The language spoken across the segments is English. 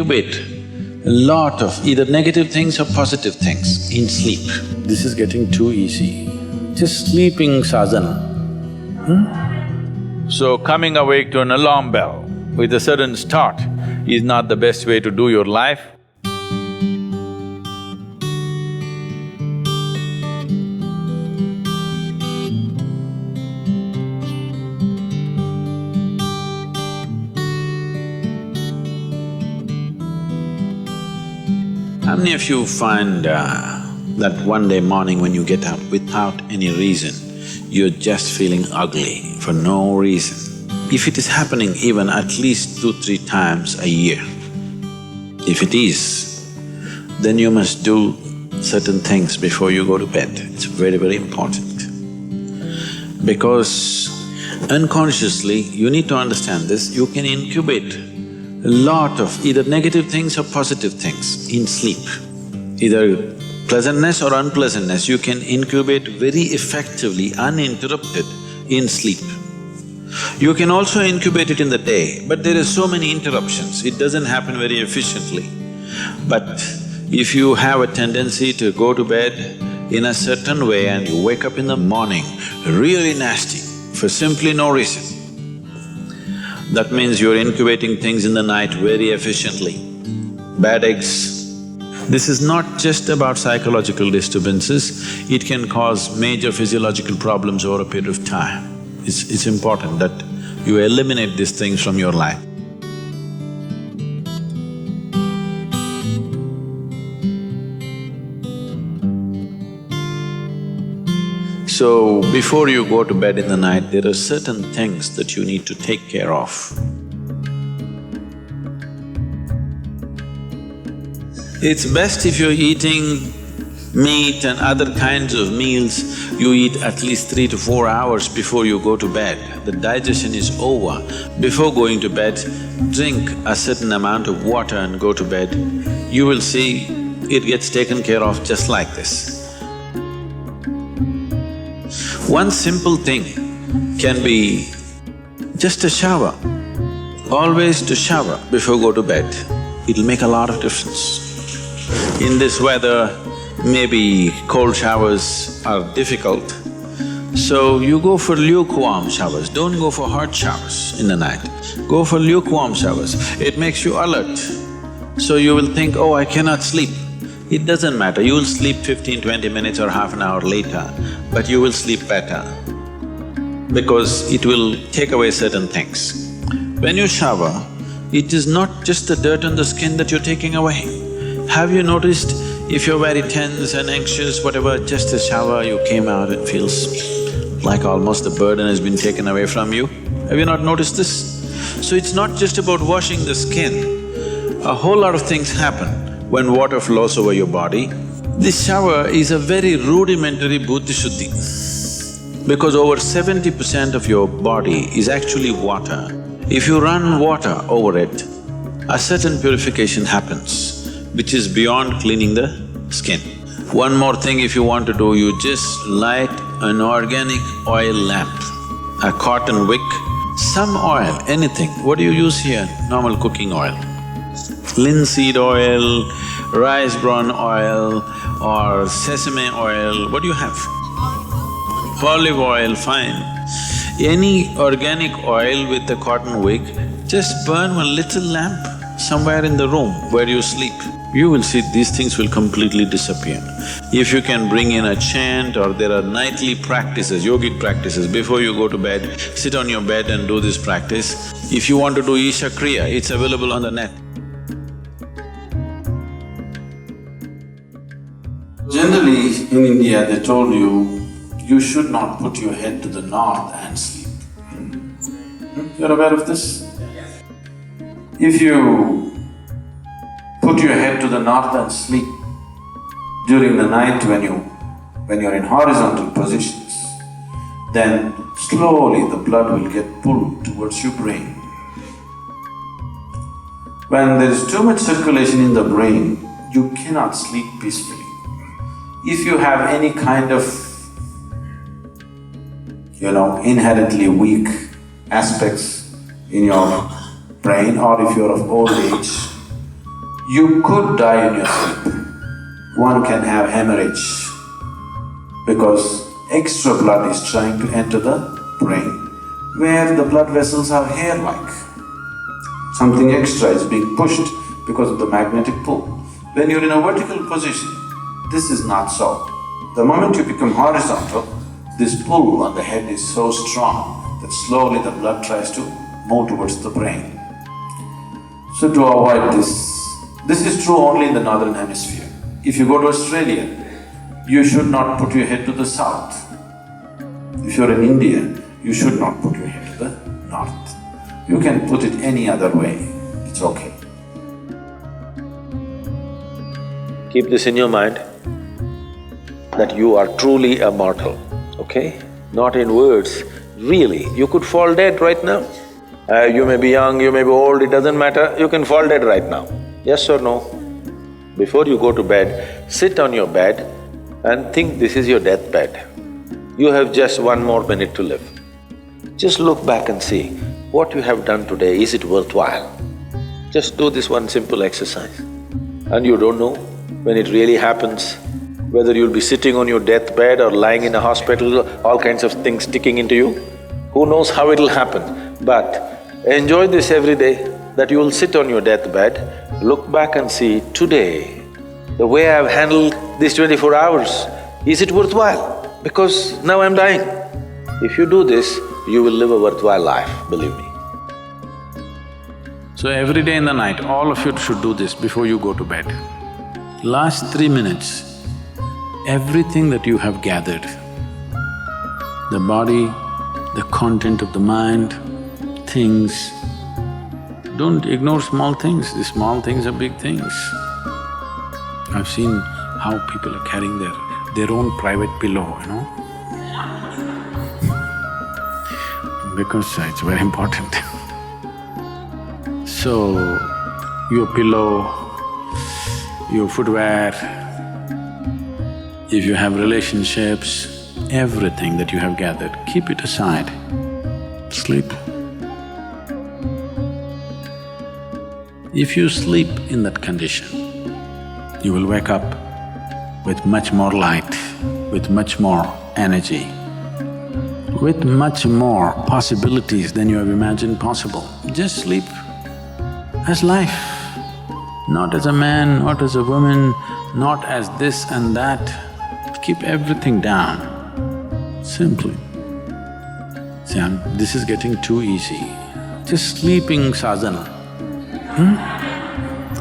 incubate a lot of either negative things or positive things in sleep. This is getting too easy. Just sleeping sadhana. So coming awake to an alarm bell with a sudden start is not the best way to do your life. How many of you find that one day morning when you get up without any reason, you're just feeling ugly for no reason? If it is happening even at least 2-3 times a year, if it is, then you must do certain things before you go to bed. It's very, very important. Because unconsciously, you need to understand this, you can incubate a lot of either negative things or positive things in sleep. Either pleasantness or unpleasantness, you can incubate very effectively, uninterrupted in sleep. You can also incubate it in the day, but there are so many interruptions, it doesn't happen very efficiently. But if you have a tendency to go to bed in a certain way and you wake up in the morning really nasty for simply no reason, that means you're incubating things in the night very efficiently. Bad eggs. This is not just about psychological disturbances, it can cause major physiological problems over a period of time. It's important that you eliminate these things from your life. So, before you go to bed in the night, there are certain things that you need to take care of. It's best if you're eating meat and other kinds of meals, you eat at least 3 to 4 hours before you go to bed. The digestion is over. Before going to bed, drink a certain amount of water and go to bed. You will see it gets taken care of just like this. One simple thing can be just a shower. Always to shower before go to bed, it'll make a lot of difference. In this weather, maybe cold showers are difficult, so you go for lukewarm showers, don't go for hot showers in the night. Go for lukewarm showers, it makes you alert. So you will think, oh, I cannot sleep. It doesn't matter, you will sleep 15-20 minutes or half an hour later, but you will sleep better because it will take away certain things. When you shower, it is not just the dirt on the skin that you're taking away. Have you noticed if you're very tense and anxious, whatever, just a shower, you came out, it feels like almost the burden has been taken away from you? Have you not noticed this? So it's not just about washing the skin, a whole lot of things happen when water flows over your body. This shower is a very rudimentary buddhi shuddhi because over 70% of your body is actually water. If you run water over it, a certain purification happens, which is beyond cleaning the skin. One more thing if you want to do, you just light an organic oil lamp, a cotton wick, some oil, anything. What do you use here? Normal cooking oil. Linseed oil, rice bran oil or sesame oil, what do you have? Olive oil, fine. Any organic oil with a cotton wick, just burn one little lamp somewhere in the room where you sleep. You will see these things will completely disappear. If you can bring in a chant or there are nightly practices, yogic practices, before you go to bed, sit on your bed and do this practice. If you want to do Isha Kriya, it's available on the net. Generally, in India, they told you should not put your head to the north and sleep. You're aware of this? If you put your head to the north and sleep during the night when you're in horizontal positions, then slowly the blood will get pulled towards your brain. When there is too much circulation in the brain, you cannot sleep peacefully. If you have any kind of, inherently weak aspects in your brain, or if you're of old age, You could die in your sleep. One can have hemorrhage because extra blood is trying to enter the brain where the blood vessels are hair-like. Something extra is being pushed because of the magnetic pull. When you're in a vertical position, this is not so. The moment you become horizontal, this pull on the head is so strong that slowly the blood tries to move towards the brain. So to avoid this is true only in the northern hemisphere. If you go to Australia, you should not put your head to the south. If you're in India, you should not put your head to the north. You can put it any other way, it's okay. Keep this in your mind, that you are truly a mortal, okay? Not in words, really, you could fall dead right now. You may be young, you may be old, it doesn't matter, you can fall dead right now. Yes or no? Before you go to bed, sit on your bed and think this is your deathbed. You have just 1 more minute to live. Just look back and see, what you have done today, is it worthwhile? Just do this one simple exercise. And you don't know when it really happens, whether you'll be sitting on your deathbed or lying in a hospital, all kinds of things sticking into you. Who knows how it'll happen, but enjoy this every day, that you will sit on your deathbed, look back and see, today, the way I've handled these 24 hours, is it worthwhile? Because now I'm dying. If you do this, you will live a worthwhile life, believe me. So every day in the night, all of you should do this before you go to bed. Last 3 minutes, everything that you have gathered, the body, the content of the mind, things, don't ignore small things, the small things are big things. I've seen how people are carrying their own private pillow, you know, because it's very important. So, your pillow, your footwear, if you have relationships, everything that you have gathered, keep it aside, sleep. If you sleep in that condition, you will wake up with much more light, with much more energy, with much more possibilities than you have imagined possible. Just sleep as life, not as a man, not as a woman, not as this and that. Keep everything down, simply. See, this is getting too easy. Just sleeping sadhana.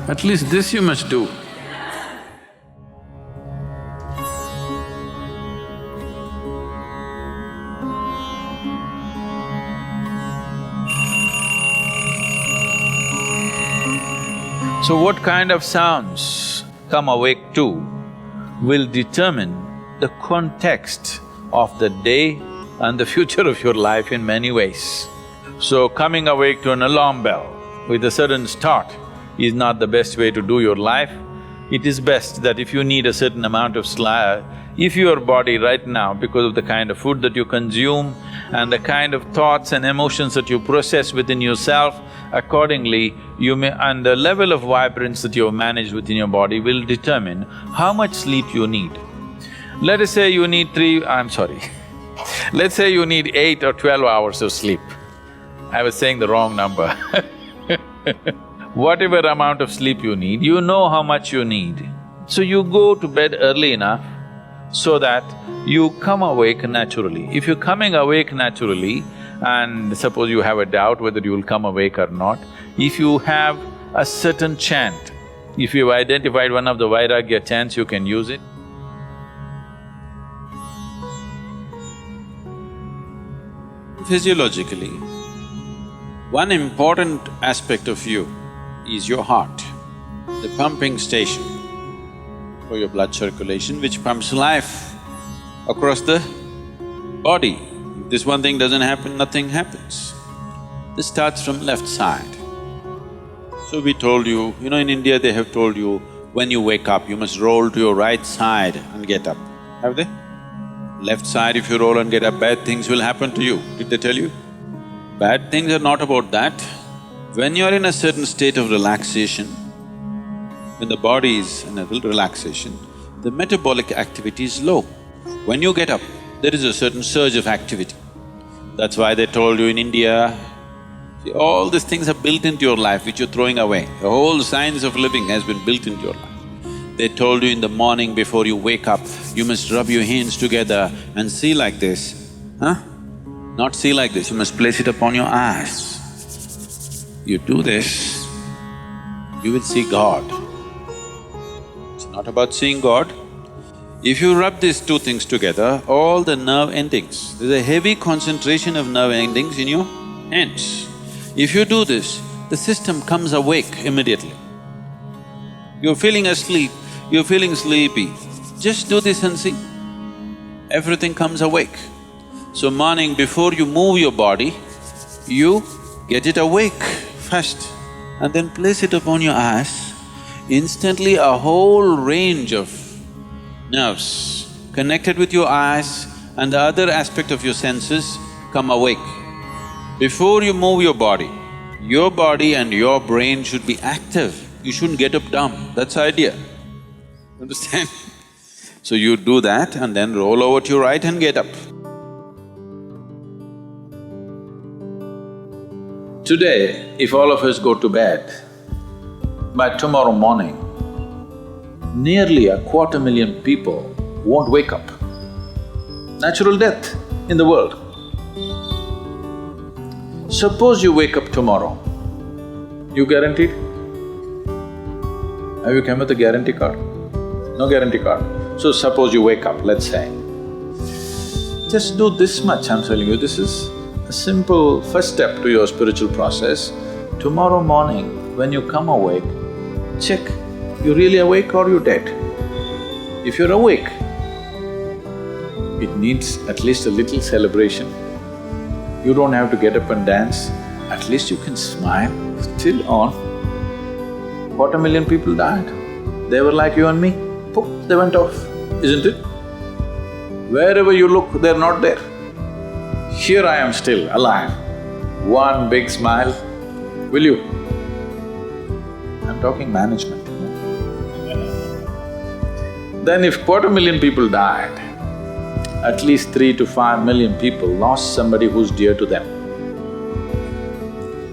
At least this you must do. So what kind of sounds come awake to will determine the context of the day and the future of your life in many ways. So coming awake to an alarm bell with a sudden start is not the best way to do your life. It is best that if you need a certain amount of sleep, if your body right now, because of the kind of food that you consume and the kind of thoughts and emotions that you process within yourself, accordingly you may… and the level of vibrance that you have managed within your body will determine how much sleep you need. Let us say you need let's say you need 8 or 12 hours of sleep. I was saying the wrong number Whatever amount of sleep you need, you know how much you need. So you go to bed early enough so that you come awake naturally. If you're coming awake naturally, and suppose you have a doubt whether you will come awake or not, if you have a certain chant, if you've identified one of the Vairagya chants, you can use it. Physiologically, one important aspect of you is your heart, the pumping station for your blood circulation, which pumps life across the body. If this one thing doesn't happen, nothing happens. This starts from left side. So we told you, in India they have told you, when you wake up, you must roll to your right side and get up. Have they? Left side, if you roll and get up, bad things will happen to you. Did they tell you? Bad things are not about that. When you're in a certain state of relaxation, when the body is in a relaxation, the metabolic activity is low. When you get up, there is a certain surge of activity. That's why they told you in India, see, all these things are built into your life which you're throwing away. The whole science of living has been built into your life. They told you in the morning before you wake up, you must rub your hands together and see like this, huh? Not see like this, you must place it upon your eyes. You do this, you will see God. It's not about seeing God. If you rub these two things together, all the nerve endings, there's a heavy concentration of nerve endings in your hands. If you do this, the system comes awake immediately. You're feeling asleep, you're feeling sleepy, just do this and see. Everything comes awake. So morning before you move your body, you get it awake first and then place it upon your eyes. Instantly a whole range of nerves connected with your eyes and the other aspect of your senses come awake. Before you move your body and your brain should be active. You shouldn't get up dumb, that's the idea. Understand? So you do that and then roll over to your right and get up. Today, if all of us go to bed, by tomorrow morning, nearly 250,000 people won't wake up. Natural death in the world. Suppose you wake up tomorrow, you guaranteed? Have you come with a guarantee card? No guarantee card. So suppose you wake up, let's say. Just do this much, I'm telling you, this is a simple first step to your spiritual process. Tomorrow morning, when you come awake, check, you really awake or you dead? If you're awake, it needs at least a little celebration. You don't have to get up and dance, at least you can smile, still on. 250,000 people died. They were like you and me, poof, they went off, isn't it? Wherever you look, they're not there. Here I am still alive. One big smile, will you? I'm talking management, you know? Then if 250,000 people died, at least 3 to 5 million people lost somebody who's dear to them.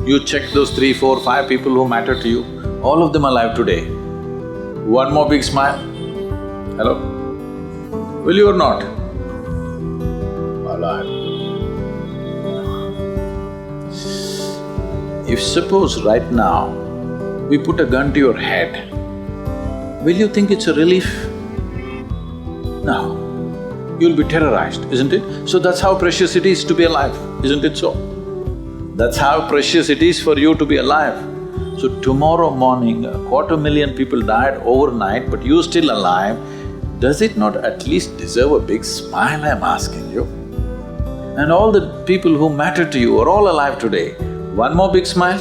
You check those 3, 4, 5 people who matter to you, all of them alive today. One more big smile. Hello? Will you or not? Alive. If suppose right now, we put a gun to your head, will you think it's a relief? No. You'll be terrorized, isn't it? So that's how precious it is to be alive, isn't it so? That's how precious it is for you to be alive. So tomorrow morning, 250,000 people died overnight, but you're still alive. Does it not at least deserve a big smile, I'm asking you? And all the people who matter to you are all alive today. One more big smile?